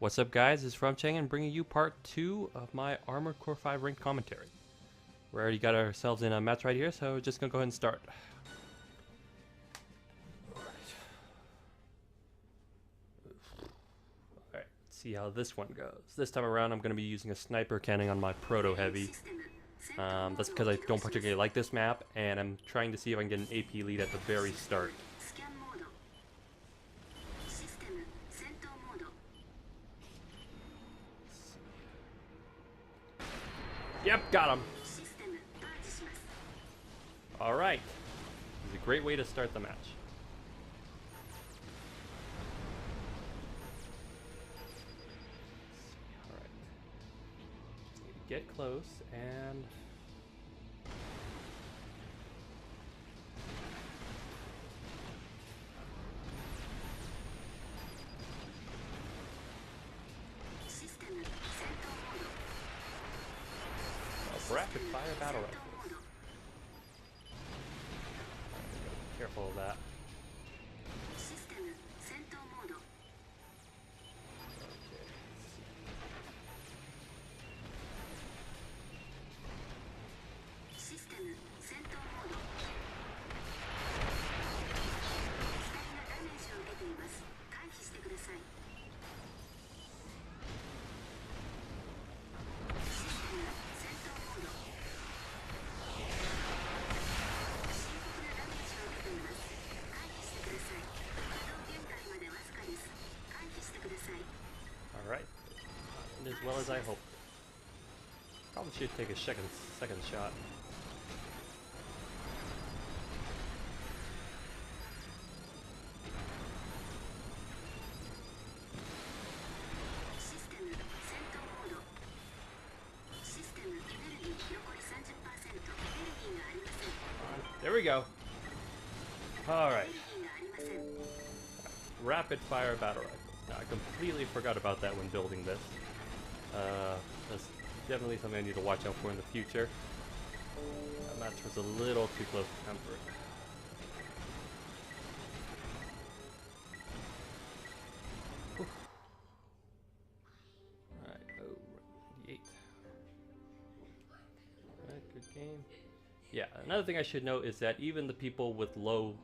What's up, guys? It's From Cheng and bringing you part 2 of my Armored Core 5 ranked commentary. We already got ourselves in a match right here, so just gonna go ahead and start. Alright, let's see how this one goes. This time around I'm gonna be using a sniper cannon on my Proto Heavy. That's because I don't particularly like this map, and I'm trying to see if I can get an AP lead at the very start. Yep, got him. Alright. This is a great way to start the match. Alright. Just need to get close and... rapid fire battle rifles. Careful of that. Alright, as well as I hoped. Probably should take a second shot. There we go. Alright. Rapid fire battle rifle. I completely forgot about that when building this. That's definitely something I need to watch out for in the future. That match was a little too close to comfort. Alright, oh, 98. Alright, good game. Yeah, another thing I should note is that even the people with low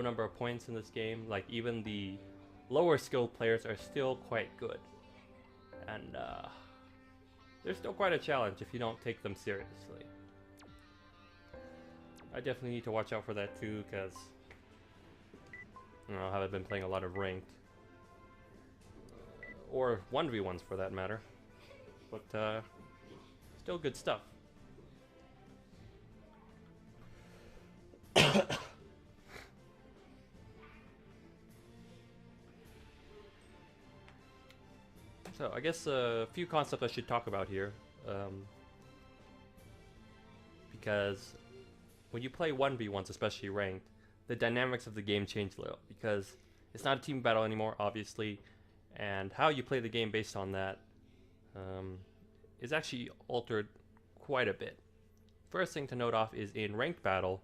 number of points in this game, like even the lower skilled players are still quite good, and there's still quite a challenge if you don't take them seriously. I definitely need to watch out for that too, because I haven't been playing a lot of ranked or 1v1s for that matter, but still good stuff. So I guess a few concepts I should talk about here, because when you play 1v1s, especially ranked, the dynamics of the game change a little, because it's not a team battle anymore, obviously, and how you play the game based on that is actually altered quite a bit. First thing to note off is in ranked battle,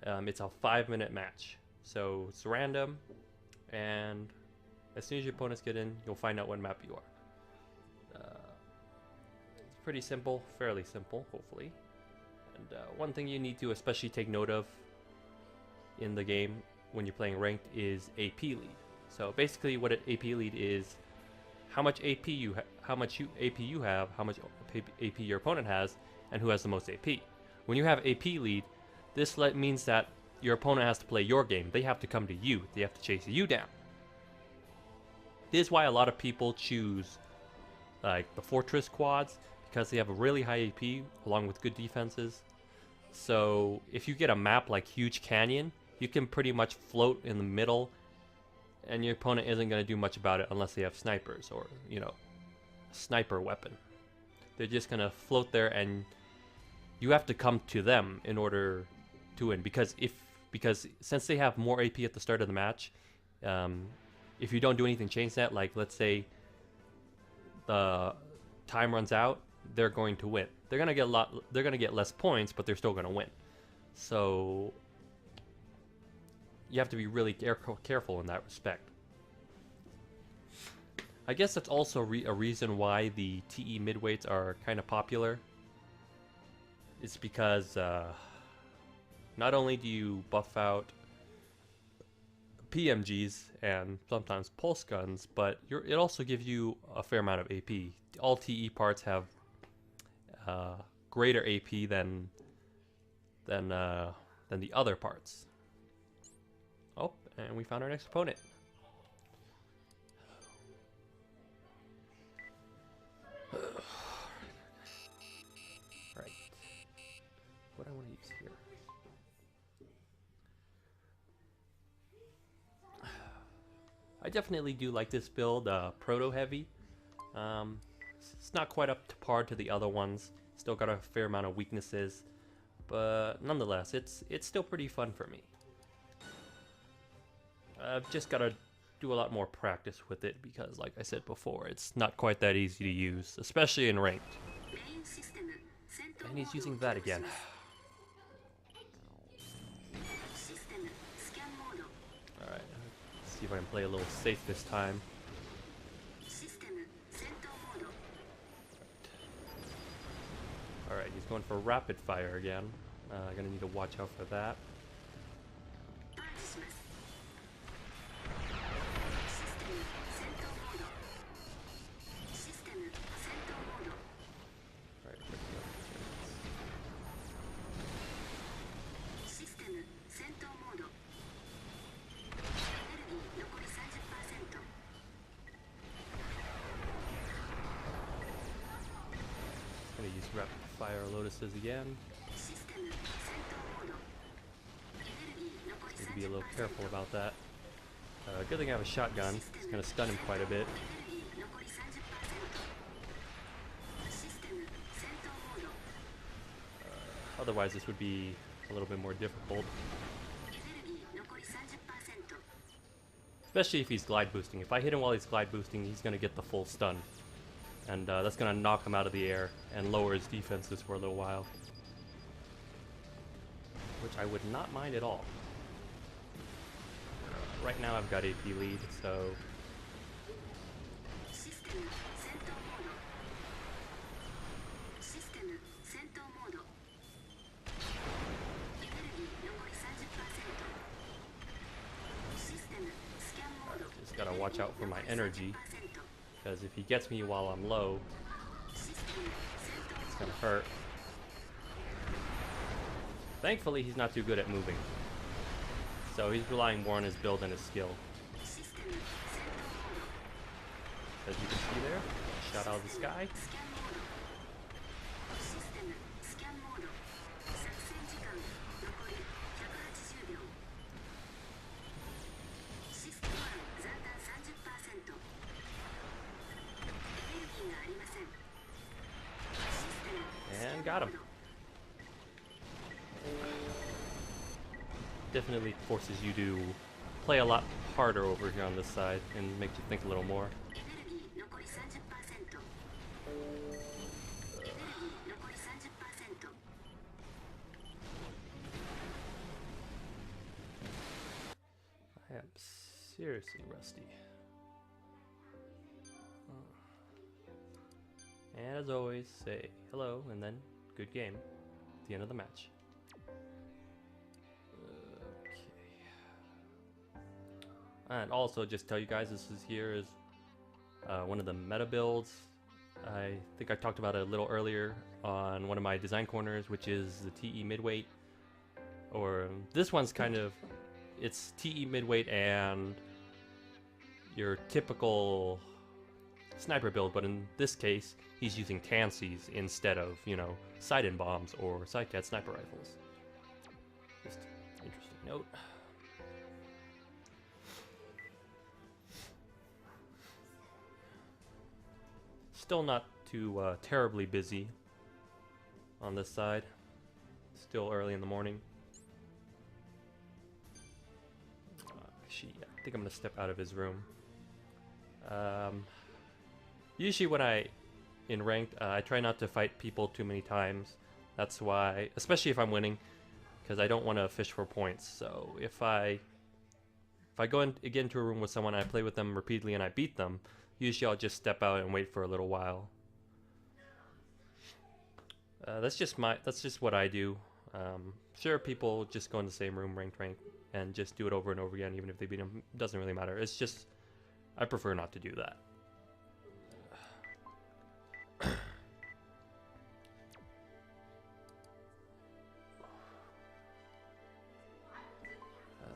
it's a 5-minute match, so it's random, and as soon as your opponents get in, you'll find out what map you are. It's pretty simple, fairly simple, hopefully. And one thing you need to especially take note of in the game when you're playing ranked is AP lead. So basically, what an AP lead is: how much AP you have, how much AP your opponent has, and who has the most AP. When you have AP lead, this means that your opponent has to play your game. They have to come to you. They have to chase you down. This is why a lot of people choose like the Fortress quads, because they have a really high AP along with good defenses. So if you get a map like Huge Canyon, you can pretty much float in the middle, and your opponent isn't going to do much about it unless they have snipers or, you know, a sniper weapon. They're just going to float there, and you have to come to them in order to win, because since they have more AP at the start of the match, if you don't do anything change that, like let's say the time runs out, they're going to win. They're gonna get less points, but they're still gonna win. So you have to be really careful in that respect. I guess that's also a reason why the TE midweights are kind of popular. It's because not only do you buff out PMGs and sometimes pulse guns, but it also gives you a fair amount of AP. All TE parts have greater AP than the other parts. Oh, and we found our next opponent. Right. What I want to use here. I definitely do like this build, proto heavy. It's not quite up to par to the other ones. Still got a fair amount of weaknesses, but nonetheless, it's still pretty fun for me. I've just got to do a lot more practice with it because, like I said before, it's not quite that easy to use, especially in ranked. And he's using that again. Alright, let's see if I can play a little safe this time. Alright, he's going for rapid fire again. Gonna need to watch out for that. Gonna use rapid fire lotuses again. Need to be a little careful about that. Good thing I have a shotgun. It's gonna stun him quite a bit. Otherwise, this would be a little bit more difficult. Especially if he's glide boosting. If I hit him while he's glide boosting, he's gonna get the full stun. And that's going to knock him out of the air and lower his defenses for a little while. Which I would not mind at all. Right now I've got AP lead, so... just gotta watch out for my energy. Because if he gets me while I'm low, it's gonna hurt. Thankfully, he's not too good at moving. So he's relying more on his build and his skill. As you can see there, shot out of the sky. And got him. Definitely forces you to play a lot harder over here on this side and makes you think a little more. I am seriously rusty. And as always, say hello and then good game at the end of the match. Okay. And also just tell you guys this is one of the meta builds. I think I talked about it a little earlier on one of my design corners, which is the TE midweight. Or this one's kind of, it's TE midweight and your typical sniper build, but in this case, he's using Tansies instead of, you know, side-in bombs or sidecat sniper rifles. Just interesting note. Still not too terribly busy on this side. Still early in the morning. Actually, I think I'm gonna step out of his room. Usually when in ranked, I try not to fight people too many times. That's why, especially if I'm winning, because I don't want to fish for points. So if I go get into a room with someone, I play with them repeatedly and I beat them, Usually I'll just step out and wait for a little while. That's just what I do. Sure, people just go in the same room, ranked rank, and just do it over and over again, even if they beat them. Doesn't really matter. It's just, I prefer not to do that.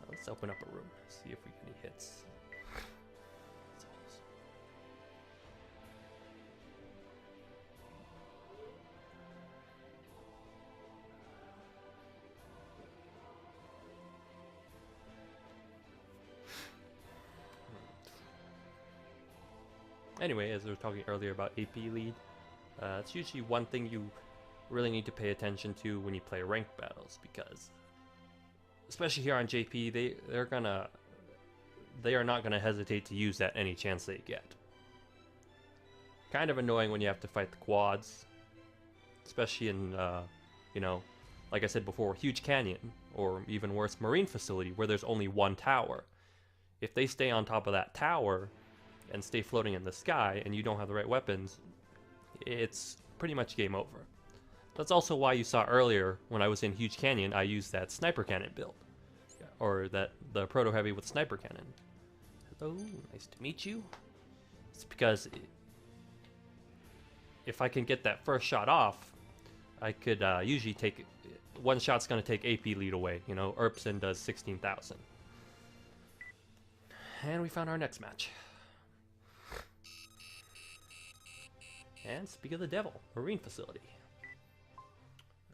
Let's open up a room, see if we get any hits. Anyway, as we were talking earlier about AP lead, it's usually one thing you really need to pay attention to when you play ranked battles, because especially here on JP, they are not gonna hesitate to use that any chance they get. Kind of annoying when you have to fight the quads, especially in you know, like I said before, Huge Canyon, or even worse, Marine Facility, where there's only one tower. If they stay on top of that tower and stay floating in the sky, and you don't have the right weapons, it's pretty much game over. That's also why you saw earlier when I was in Huge Canyon, I used that sniper cannon build, or the proto heavy with sniper cannon. Hello, nice to meet you. It's because if I can get that first shot off, I could usually take one shot's gonna take AP lead away. You know, Erpson does 16,000, and we found our next match. And speak of the devil, Marine Facility.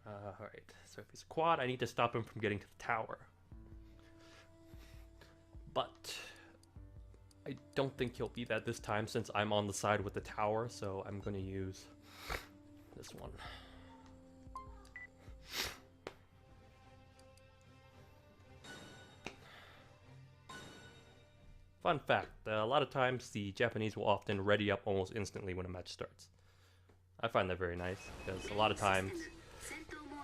Alright, so if he's a quad, I need to stop him from getting to the tower. But I don't think he'll be that this time, since I'm on the side with the tower, so I'm going to use this one. Fun fact, a lot of times the Japanese will often ready up almost instantly when a match starts. I find that very nice, because a lot of times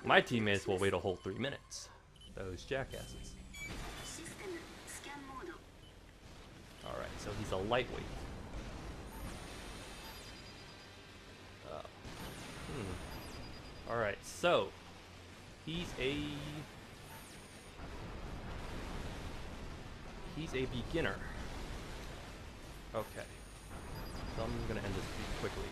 my teammates will wait a whole 3 minutes. Those jackasses. Alright, so he's a lightweight. Alright, so he's a beginner. Okay. So I'm gonna end this pretty quickly.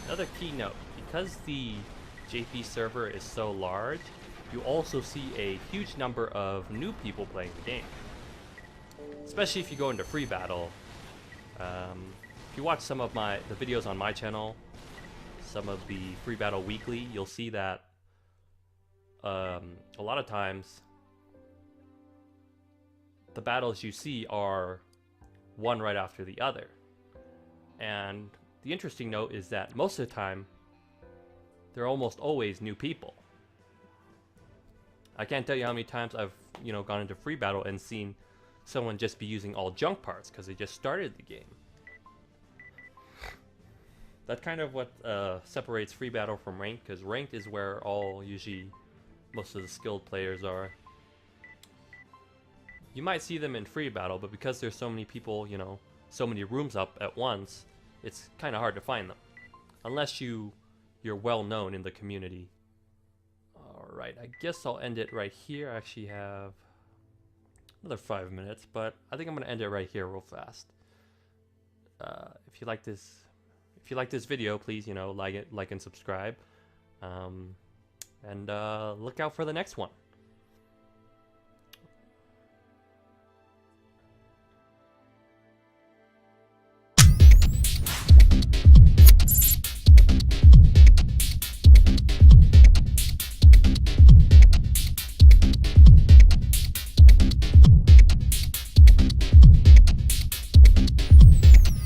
Another key note, because the JP server is so large, you also see a huge number of new people playing the game. Especially if you go into free battle. If you watch some of the videos on my channel, some of the free battle weekly, you'll see that a lot of times the battles you see are one right after the other. And the interesting note is that most of the time, they're almost always new people. I can't tell you how many times I've, gone into free battle and seen someone just be using all junk parts because they just started the game. That's kind of what separates free battle from ranked, because ranked is where most of the skilled players are. You might see them in free battle, but because there's so many people, so many rooms up at once, it's kind of hard to find them, unless you're well known in the community. Alright, I guess I'll end it right here. I actually have another 5 minutes, but I think I'm going to end it right here real fast. If you like this video, please, like and subscribe. And look out for the next one.